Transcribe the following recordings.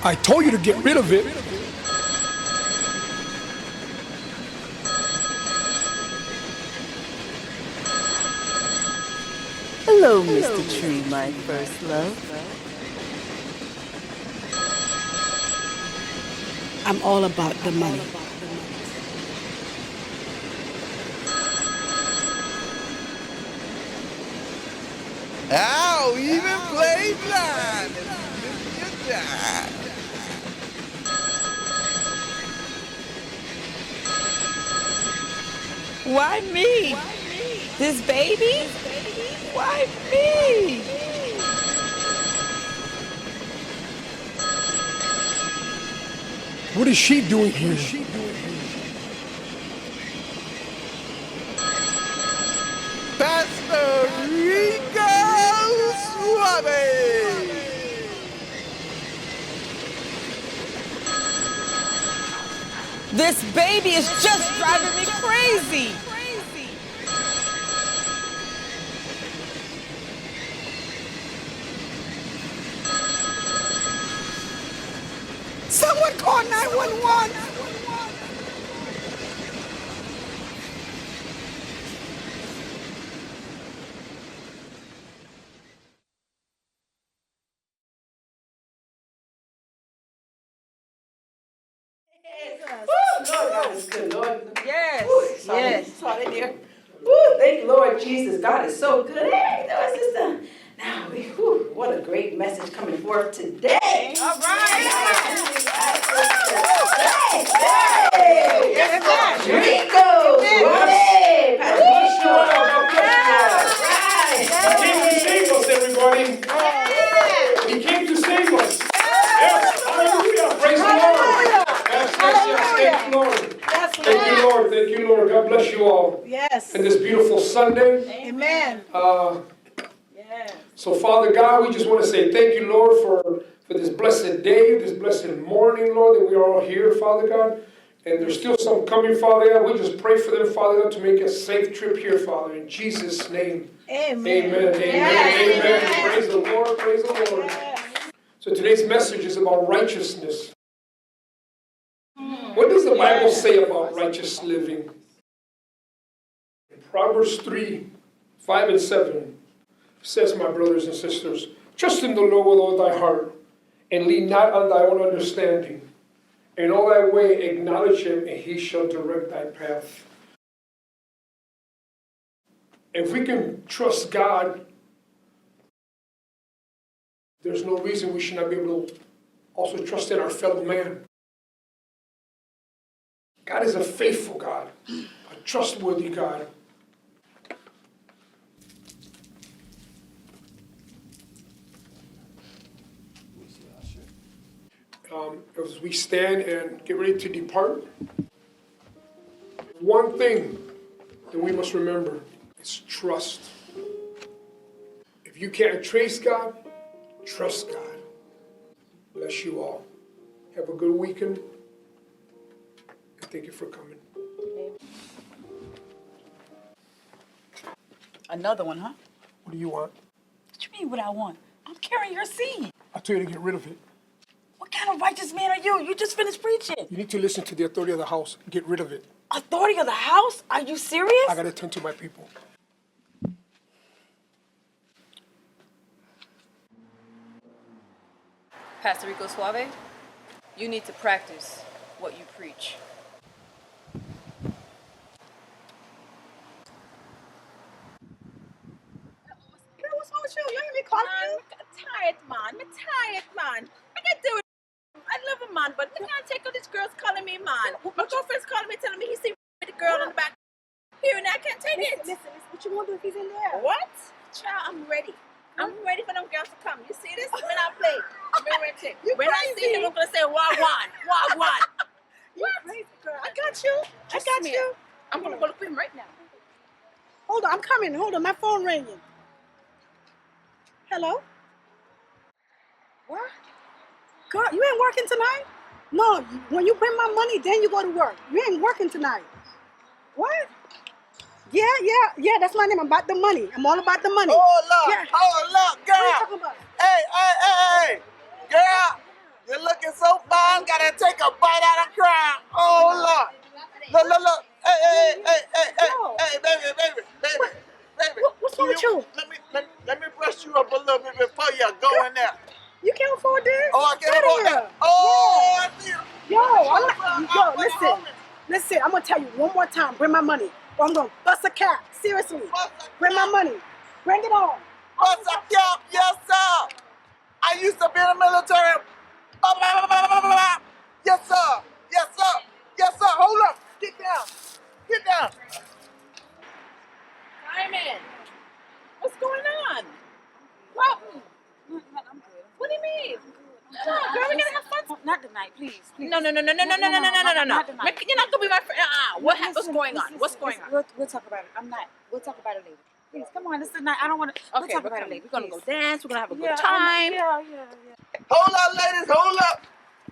I told you to get rid of it. Hello, Mr. Tree, my first love. I'm all about the money. Ow, even play blind if you miss your time. Why me? This baby? Why me? What is she doing here? Pastor Rico Suave. This baby is just driving me crazy. Someone call 911. Lord, God is good, Lord. Yes, Yes. Saw it there. Woo, thank you, Lord Jesus. God is so good. Hey, there was sister. Now, what a great message coming forth today. All right. Hey, yes, Lord. Rico. Hey, Pastor Rico. He came to save us, everybody. He came to save us. Yes, hallelujah. Praise the Lord. Yes. Thank you, Lord. Thank you, Lord. Thank you, Lord. God bless you all. Yes. And this beautiful Sunday. Amen. So, Father God, we just want to say thank you, Lord, for this blessed day, this blessed morning, Lord, that we are all here, Father God. And there's still some coming, Father God. We just pray for them, Father God, to make a safe trip here, Father, in Jesus' name. Amen. Amen. Amen. Amen. Praise the Lord. Praise the Lord. So today's message is about righteousness. What does the Bible say about righteous living? In Proverbs 3, 5 and 7 says, my brothers and sisters, trust in the Lord with all thy heart, and lean not on thy own understanding. In all thy way acknowledge him, and he shall direct thy path. If we can trust God, there's no reason we should not be able to also trust in our fellow man. God is a faithful God, a trustworthy God. As we stand and get ready to depart, one thing that we must remember is trust. If you can't trace God, trust God. Bless you all. Have a good weekend. And thank you for coming. Another one, huh? What do you want? What you mean what I want? I'm carrying your seed. I told you to get rid of it. What kind of righteous man are you? You just finished preaching. You need to listen to the authority of the house. Get rid of it. Authority of the house? Are you serious? I gotta tend to my people. Pastor Rico Suave, you need to practice what you preach. Girl, what's wrong with you? You hear me calling you? I'm tired, man. I'm tired, man. I can do it. I love a man, but I can't take all these girls calling me man. My girlfriend's calling me, telling me he see the girl in the back. Here and I can't take it. Listen. What you want to do if he's in there? What? Child, I'm ready. I'm ready for them girls to come. You see this? When I play, when I see him, I'm gonna say wagwan, wagwan. You crazy girl? I got you. I got you. I'm gonna go look for him right now. Hold on, I'm coming. Hold on, my phone ringing. Hello? What? Girl, you ain't working tonight? No, when you bring my money, then you go to work. You ain't working tonight. What? Yeah, that's my name. I'm about the money. I'm all about the money. Hold up, Yeah. hold up, girl. What are you talking about? Hey, girl. You're looking so fine, gotta take a bite out of crown. Oh, Lord. Look. Hey, baby. What's wrong with you? Let me brush you up a little bit before you go in there. You can't afford this? Oh, I can't Get afford here. that. Oh, I see you. Listen, I'm gonna tell you one more time, bring my money. Or I'm gonna bust a cap, seriously. Bring my money, bring it on. What's up, y'all? Yes, sir. I used to be in the military. Yes, sir. Hold up. Get down. Simon, what's going on? What? What do you mean? Come on, girl, we're gonna have fun. Not tonight, please. No. You're not gonna be my friend. What's going on? What's going on? We'll talk about it. We'll talk about it later. Please, come on. This is not. I don't want to. We'll Okay, talk about it later. we're gonna go dance. We're gonna have a good Yeah, time. Yeah. Hold up, ladies. Hold up.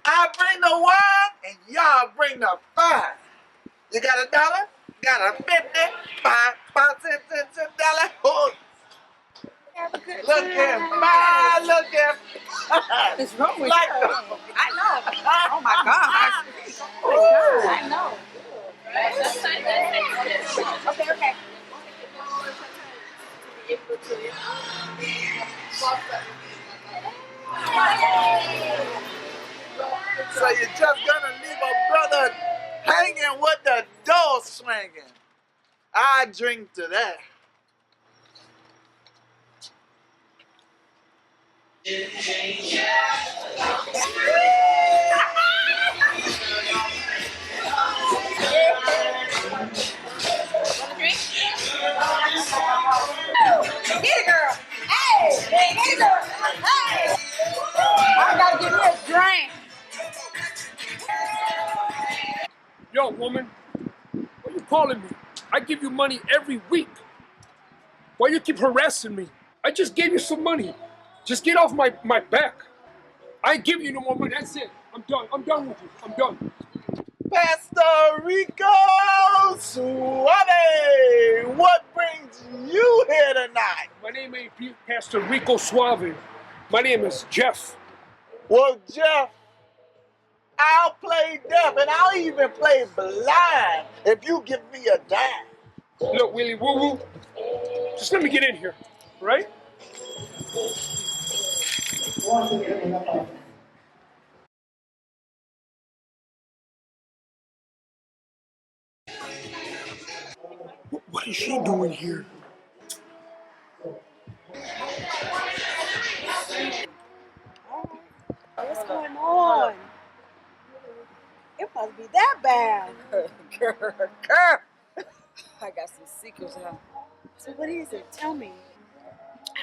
I bring the wine and y'all bring the fire. You got $1? Got a 50? $5 $10. Hold. Look at fine. Look at fine. What's wrong with Like you? I know. Oh my God. I know. Okay. So you're just gonna leave a brother hanging with the door swinging? I drink to that. Get it, girl. Hey, get it, girl. Hey. I gotta give me a drink. Yo, woman, why you calling me? I give you money every week. Why you keep harassing me? I just gave you some money. Just get off my back. I ain't giving you no more money. That's it. I'm done with you. I'm done. Pastor Rico Suave, what brings you here tonight? My name ain't Pastor Rico Suave. My name is Jeff. Well, Jeff, I'll play deaf and I'll even play blind if you give me a dime. Look, Willie Woo Woo, just let me get in here, right? What is she doing here? What's going on? It must be that bad. Girl. I got some secrets, huh? So what is it? Tell me.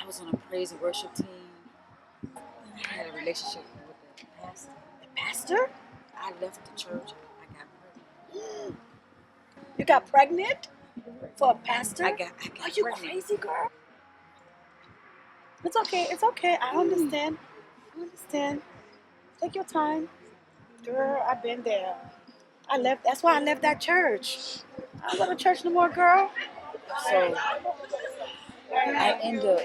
I was on a praise and worship team. I had a relationship with the pastor. The pastor? I left the church. I got pregnant. You got pregnant? For a pastor? I got Are you pregnant. crazy, girl? It's okay. I understand. Take your time. Girl, I've been there. That's why I left that church. I don't go to church no more, girl. So I ended up,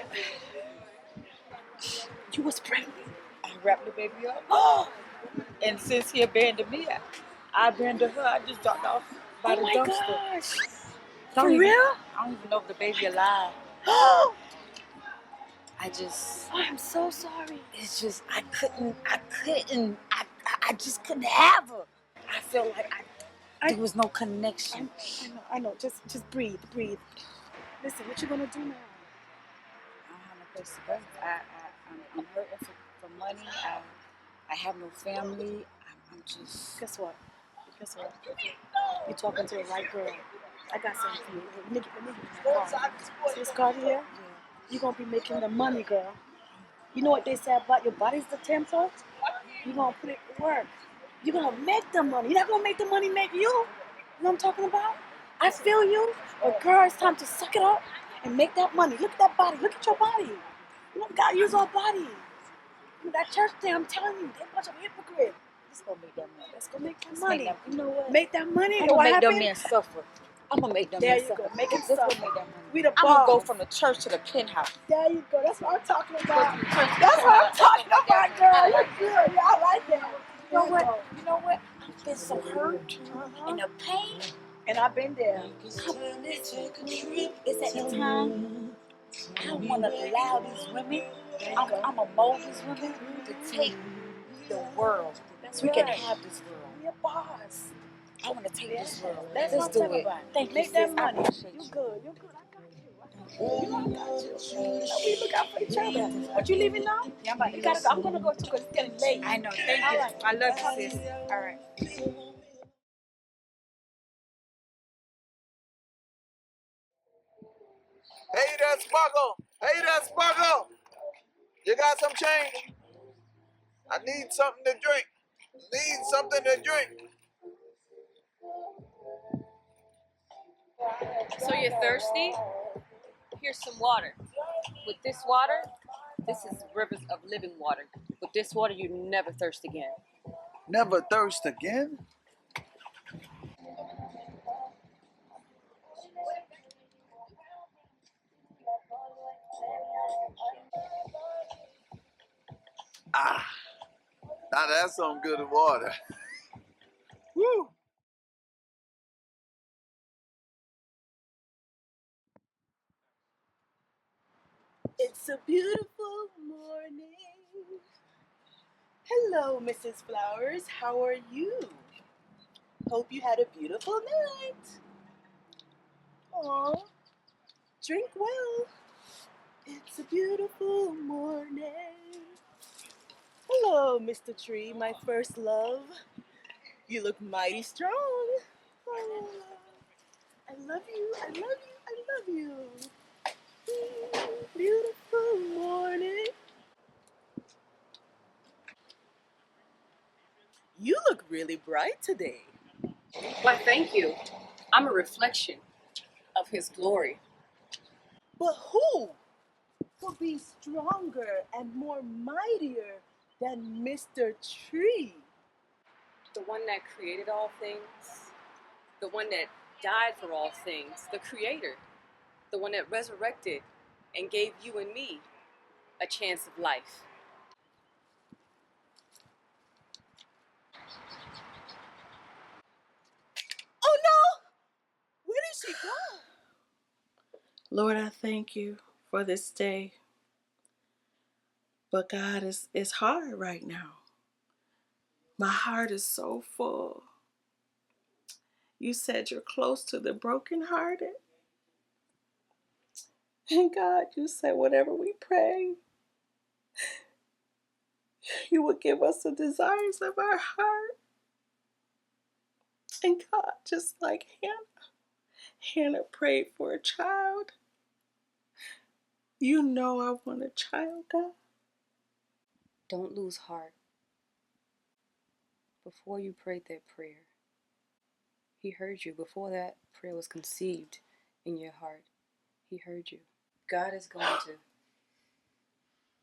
You was pregnant. I wrapped the baby up. Oh, And since he abandoned me, I abandoned her. I just dropped off by the my dumpster. gosh. Don't For even- real? I don't even know if the baby alive. Oh, I'm so sorry. It's just, I just couldn't have her. I felt like there was no connection. I know. Just breathe. Listen, what you gonna do now? I don't have no place to go. I'm hurting for money. I have no family. I'm just... Guess what? You're talking to the right girl. I got something for you. Let me give you my card. See this card here? Yeah. You're gonna be making the money, girl. You know what they say about your body's the temple? You're gonna put it to work. You're gonna make the money. You're not gonna make the money make you. You know what I'm talking about? I feel you. But girl, it's time to suck it up and make that money. Look at that body. Look at your body. You know, we gotta use our body. You know, that church thing, I'm telling you, they're a bunch of hypocrites. Let's go make that money. Let's go make that Let's money. make that, you know what? Make that money. I'm And gonna what make them happened? men suffer. I'm gonna make them There you myself. go. Make it This stop. will make that money. We the I'm gonna go boss. from the church to the penthouse. There you go. That's what I'm talking about. Go from the church to the That's what I'm penthouse. talking I'm gonna about, make that girl. money. I You're like good. that. Yeah, I like that. You know what? You know what? I've been so hurt and the pain. And I've been there. Listen, it's at the time I want to allow these women. I'm gonna mold these women to take the world. That's We can right. have this world. Be a boss. I want to take this world. That's Let's what I'm do talking it. about. Thank you, Make sis. that I money. appreciate You you. good. You good. I got you. You know I got you. You know we look out for each other. But you leaving now? Yeah, I'm about to You go. gotta go. I'm gonna go too because it's getting late. I know. Thank All you. right. I love you, sis. All right. Hey there, Sparkle. Hey there, Sparkle. You got some change? I need something to drink. Need something to drink. So you're thirsty? Here's some water. With this water, this is rivers of living water. With this water, you never thirst again. Never thirst again? Ah, now that's some good water. Woo! It's a beautiful morning. Hello, Mrs. Flowers. How are you? Hope you had a beautiful night. Aw, drink well. It's a beautiful morning. Hello, Mr. Tree, my first love. You look mighty strong. Oh, I love you, I love you, I love you. Beautiful morning. You look really bright today. Why, thank you. I'm a reflection of His glory. But who will be stronger and more mightier than Mr. Tree? The one that created all things, the one that died for all things, the Creator, the one that resurrected and gave you and me a chance of life. Oh no! Where did she go? Lord, I thank you for this day. But God, it's hard right now. My heart is so full. You said you're close to the brokenhearted. And God, you said whatever we pray, you will give us the desires of our heart. And God, just like Hannah prayed for a child. You know I want a child, God. Don't lose heart. Before you prayed that prayer, He heard you. Before that prayer was conceived in your heart, He heard you. God is going to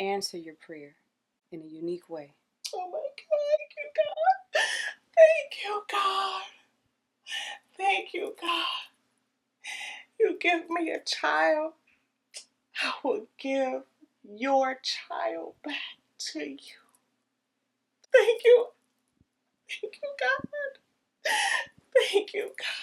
answer your prayer in a unique way. Oh my God, thank you, God. Thank you, God. Thank you, God. You give me a child, I will give your child back to you. Thank you. Thank you, God. Thank you, God.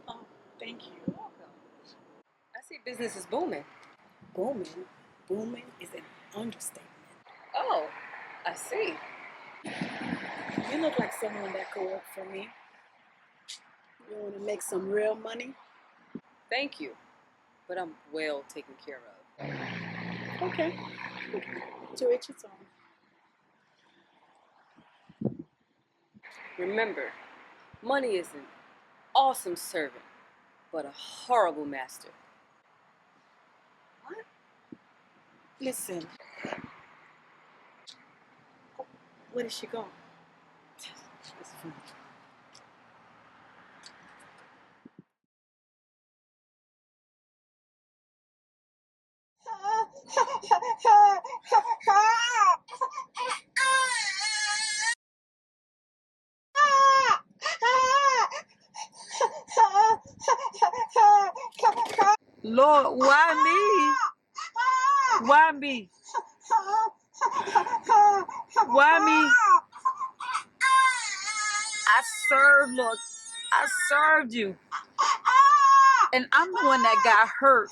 Oh, thank you. You're welcome. I see business is booming. Booming. Booming is an understatement. Oh, I see. You look like someone that could work for me. You want to make some real money? Thank you. But I'm well taken care of. Okay. To each its own. Remember, money is an awesome servant, but a horrible master. What? Listen. Where did she go? It's fine. Lord, why me? Why me? Why me? I served, Lord. I served you. And I'm the one that got hurt.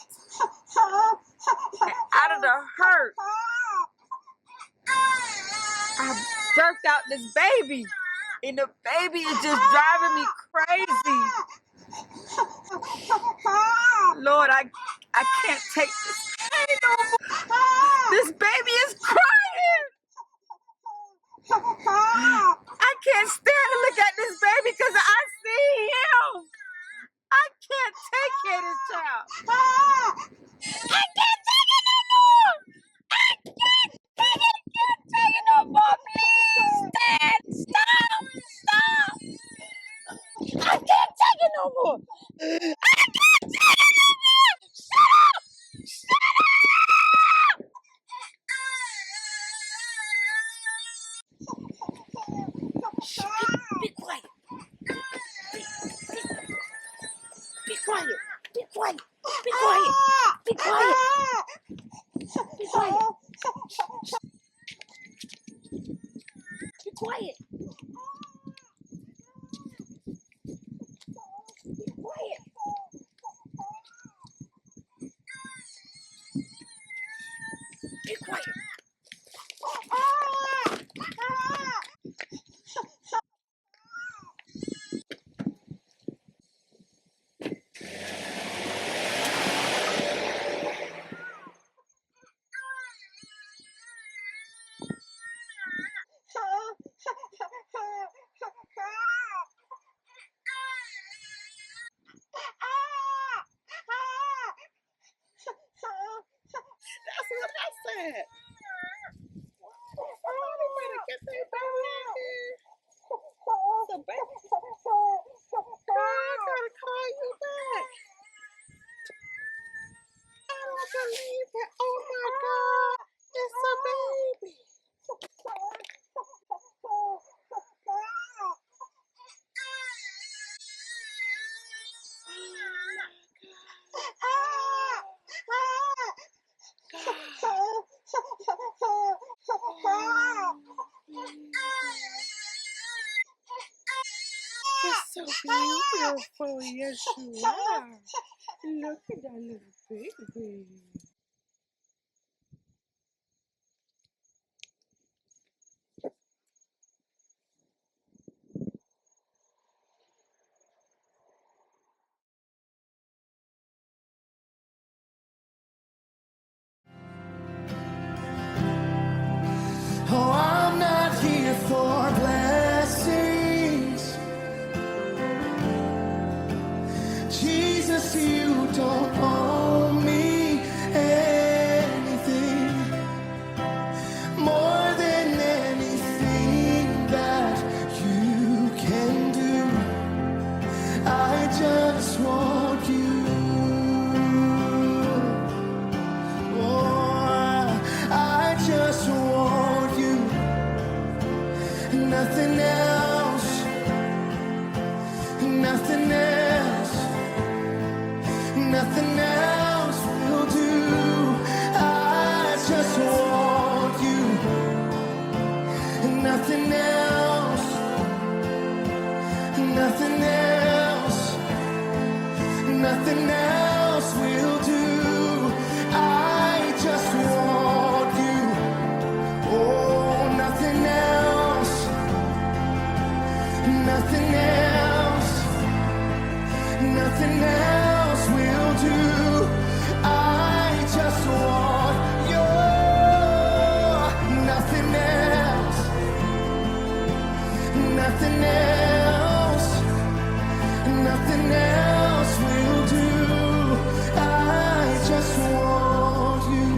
And out of the hurt, I birthed out this baby. And the baby is just driving me crazy. Lord, I can't take this pain no more. This baby is crying. I can't stand to look at this baby because I see him. I can't take care of this child. I can't take it no more. I can't take it no more. Please, Dad, stop. I can't take it no more. I can't take it no more. Shut up. Be quiet. Be quiet. Be quiet. Be quiet. Be quiet. Be quiet. Be quiet. Be quiet. Be quiet. That's what I said. Somebody better get their baby in here. The baby. I gotta call you back. I don't believe it. Oh my God. It's a baby. It's so beautiful. Yes, you are. Look at that little baby. Oh, I'm not here for blessings. Jesus, you don't owe me anything more than anything that you can do. I just want you. Oh, I just want you. Nothing else. Nothing else. Nothing else will do. I just want you. Nothing else. Nothing else. Nothing else will do. I just want you. Oh, nothing else. Nothing else. Nothing else will do. I just want you. Nothing else. Nothing else. Nothing else will do. I just want you.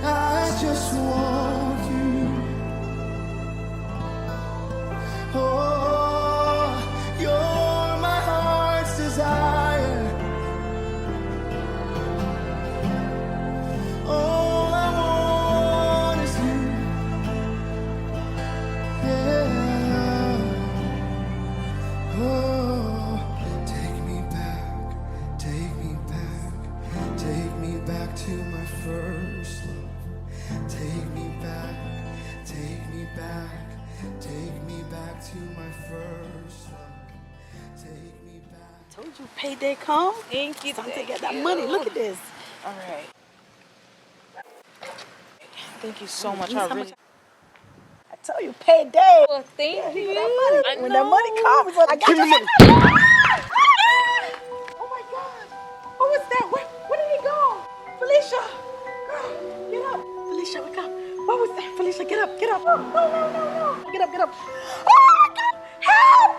I just want you. Oh, you're my heart's desire. All I want is you. Yeah. first love. Take me back. Told you payday come. Thank you. Time to get that money. Look at this. All right. Thank you so much. I told you payday. Well, thank Yeah, you. that money. When that money comes, I got Give me you. money. Oh my God. Who was that? Where did he go? Felicia. Girl, get up. Felicia, wake up. What was that? Felicia, get up. Get up. No. Get up. Oh my God. Help.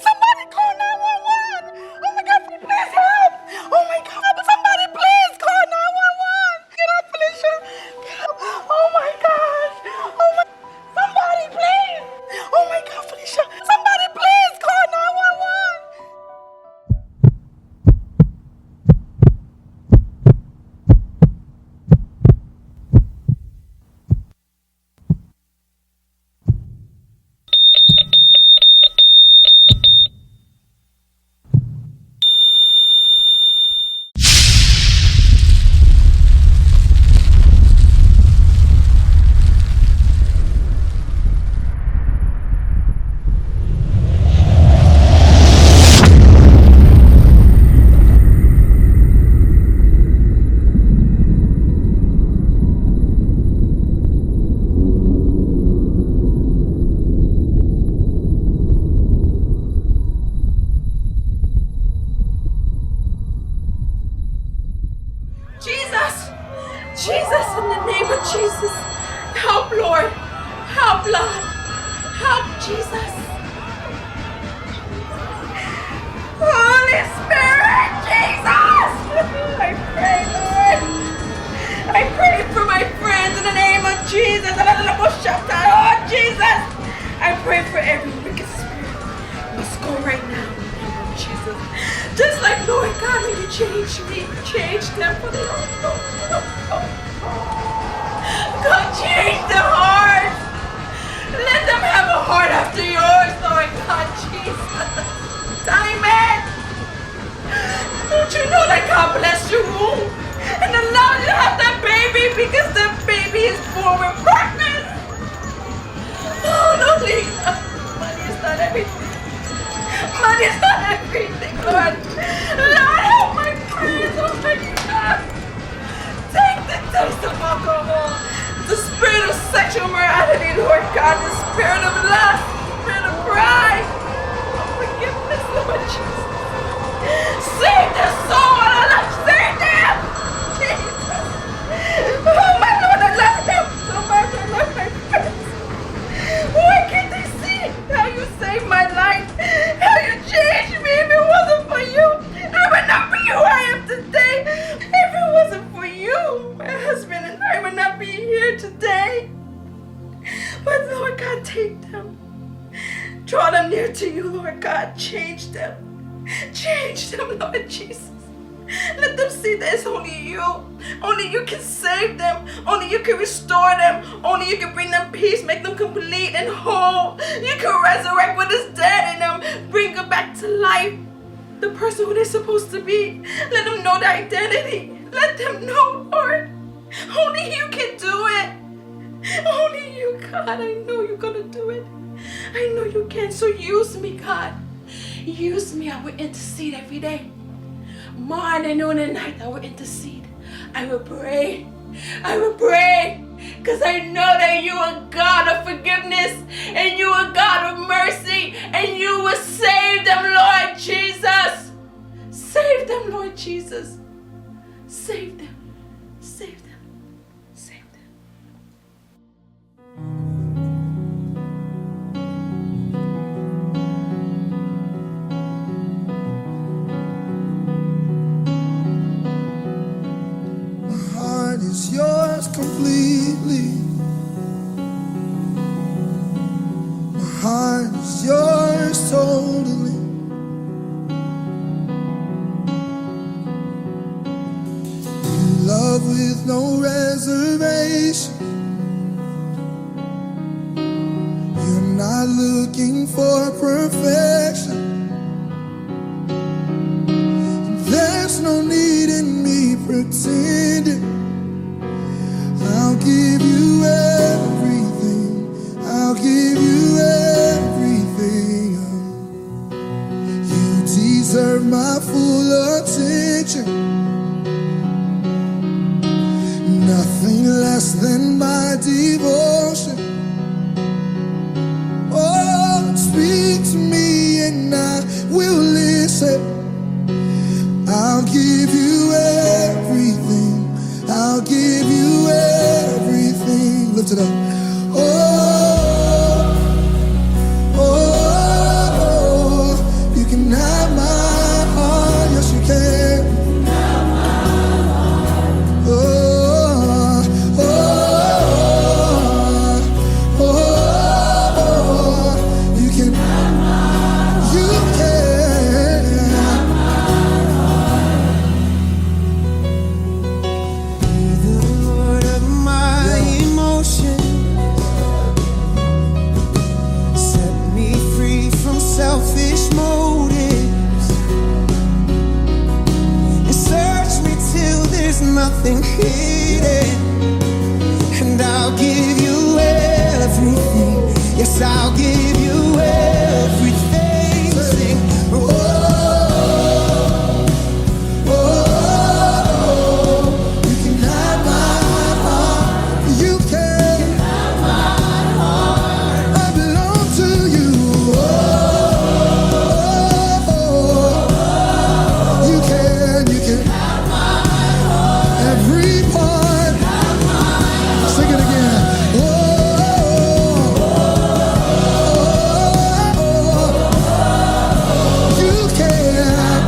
Somebody call 911. Oh my God, please help. Oh my God, somebody please call 911. Get up, Felicia. Get up. Oh my gosh. Somebody please. Oh my God, Felicia. Somebody please call 911. Jesus, in the name of Jesus. Help, Lord. Help, Lord. Help, Jesus. Holy Spirit, Jesus. I pray, Lord. I pray for my friends in the name of Jesus. Oh, Jesus. I pray for every wicked spirit. Must go right now in the name of Jesus. Just like Lord God, when you change me, change them for the God, change their hearts. Let them have a heart after yours, Lord God, Jesus. Diamond, don't you know that God blessed your womb and allowed you to have that baby because the baby is born with purpose? Oh, no, please. Money is not everything. Money is not everything, Lord. Lord, help my friends. Oh, my God. Take the taste of alcohol, the spirit of sexual morality, Lord God, the spirit of lust, the spirit of pride, forgiveness, Lord Jesus. Save their soul, Allah, save them! Jesus. Oh my Lord, I love them so much, I love my friends. Why can't they see how you saved my life, how you changed me? If it wasn't for you, I would not be who I am today. If it wasn't for you, my husband and I would not be here today. But Lord God, take them. Draw them near to you, Lord God. Change them. Change them, Lord Jesus. Let them see that it's only you. Only you can save them. Only you can restore them. Only you can bring them peace, make them complete and whole. You can resurrect what is dead in them, bring them back to life. The person who they're supposed to be. Let them know their identity. Let them know, Lord. Only you can do it. Only you, God. I know you're gonna do it. I know you can. So use me, God. Use me. I will intercede every day. Morning, noon, and night, I will intercede. I will pray. I will pray. Because I know that you are God of forgiveness. And you are God of mercy. And you will save them, Lord Jesus. Save them, Lord Jesus. Save them. Save them. Save them. Is yours completely. My heart is yours totally. You love with no reservation. You're not looking for perfection. There's no need in me pretending. I'll give you everything. I'll give you everything. my devotion. Oh, speak to me and I will listen. I'll give you everything. I'll give you everything. Lift it up. Oh, oh, oh, you can have my heart. Yes, you can. Oh, oh, oh, oh, you can. You can. The Lord of my emotions, set me free from selfish motives, and search me till there's nothing hidden, and I'll give you everything. Yes, I'll give you everything. Sing. Oh, oh, oh, you can have my heart. You can have my heart. I belong to you. Oh, you can have my heart. Every part. Sing it again. Oh, you can.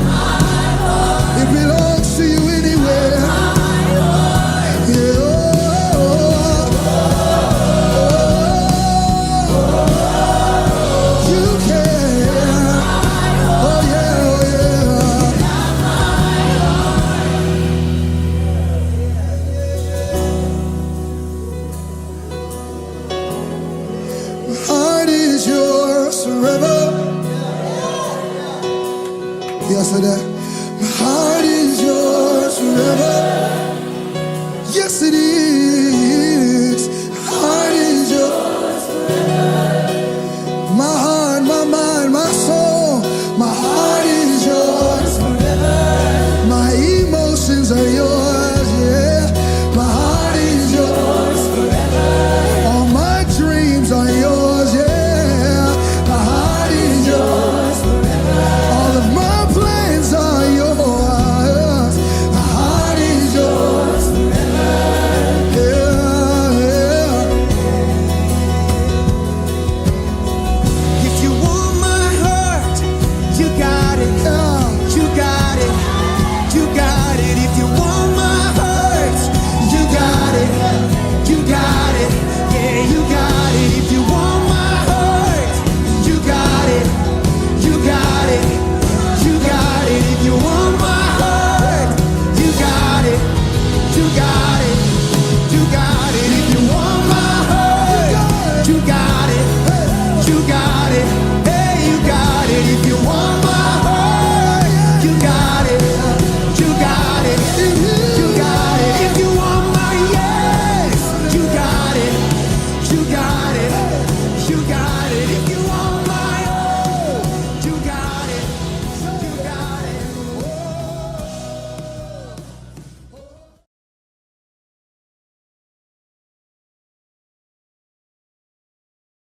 It belongs to you anywhere. Yeah. You can. Oh yeah, oh yeah. My heart is yours forever. Yes, I did. My heart is yours forever. Yes, it is. My heart is yours. My heart, my mind, my soul. My heart is yours forever. My emotions are yours, yeah. My heart is yours forever. All my dreams are yours, yeah. My heart is yours forever. All of my plans are yours. My heart is yours forever. Yeah, yeah. If you want my heart, you got it. You got it. You got it. If you want my heart, you got it. You got it.